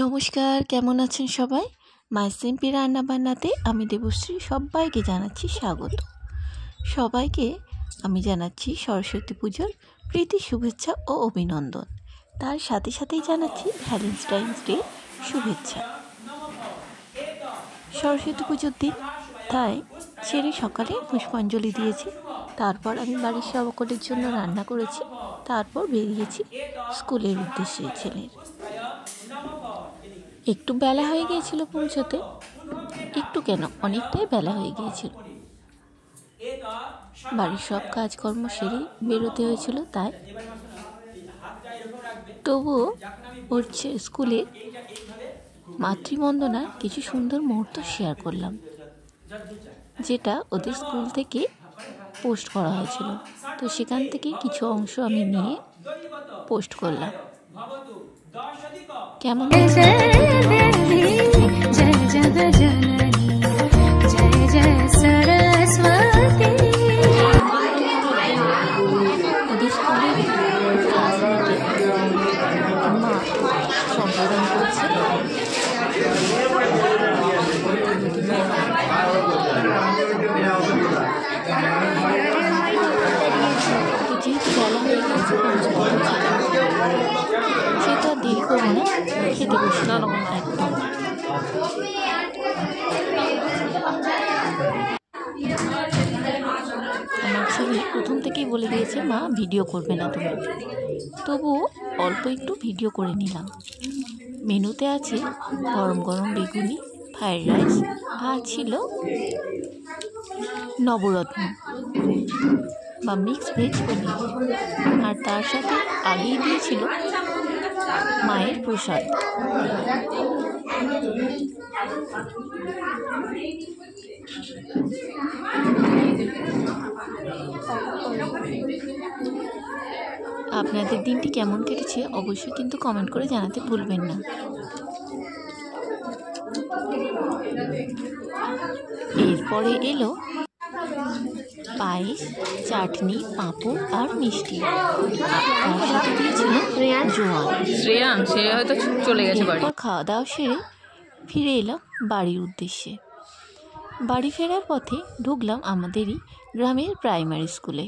নমস্কার, কেমন আছেন সবাই? মাই সিম্পি রান্না বান্নাতে আমি দেবশ্রী সবাইকে জানাচ্ছি স্বাগত। সবাইকে আমি জানাচ্ছি সরস্বতী পুজোর প্রীতি শুভেচ্ছা ও অভিনন্দন। তার সাথে সাথেই জানাচ্ছি ভ্যালেন্টাইন্স ডে শুভেচ্ছা। সরস্বতী পুজোর দিন তাই ছেড়ে সকালে পুষ্পাঞ্জলি দিয়েছি। তারপর আমি বাড়ির সকলের জন্য রান্না করেছি। তারপর বেরিয়েছি স্কুলের উদ্দেশ্যে ছেলের। একটু বেলা হয়ে গিয়েছিল পৌঁছতে, একটু কেন অনেকটাই বেলা হয়ে গিয়েছিল। বাড়ির সব কাজকর্ম সেরে বেরোতে হয়েছিল, তাই তবুও ওর স্কুলে মাতৃবন্দনার কিছু সুন্দর মুহূর্ত শেয়ার করলাম, যেটা ওদের স্কুল থেকে পোস্ট করা হয়েছিল। তো সেখান থেকে কিছু অংশ আমি নিয়ে পোস্ট করলাম। কেমন সম্বোধন করছে। তো যেহেতু বেলা হয়ে গেছে সেটা দেরি করবো না, খেতে বসলাম একদম। আমার ছেলে প্রথম থেকেই বলে দিয়েছে, মা ভিডিও করবে না তুমি। তবুও অল্প একটু ভিডিও করে নিলাম। মেনুতে আছে গরম গরম বেগুনি, ফ্রাইড রাইস, আর ছিল নবরত্ন বা মিক্স ভেজ পনির, আর তার সাথে আগেই দিয়েছিল মায়ের প্রসাদ। আপনাদের দিনটি কেমন কেটেছে অবশ্যই কিন্তু কমেন্ট করে জানাতে ভুলবেন না। এরপরে এলো পায়েস, চাটনি, পাঁপড় আর মিষ্টি। তার সাথে দিয়েছিল জোয়ান। সে হয়তো চলে গেছে বাড়ি। খাওয়া দাওয়া সেরে ফিরে এলাম বাড়ির উদ্দেশ্যে। বাড়ি ফেরার পথে ঢুকলাম আমাদেরই গ্রামের প্রাইমারি স্কুলে।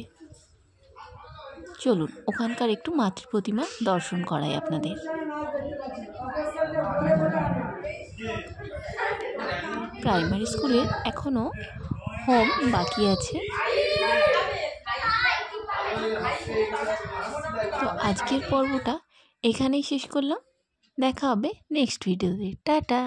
চলুন ওখানকার একটু মাতৃ প্রতিমা দর্শন করাই আপনাদের। প্রাইমারি স্কুলের এখনো হোম বাকি আছে। তো আজকের পর্বটা এখানেই শেষ করলাম। দেখা হবে নেক্সট ভিডিওতে। টাটা।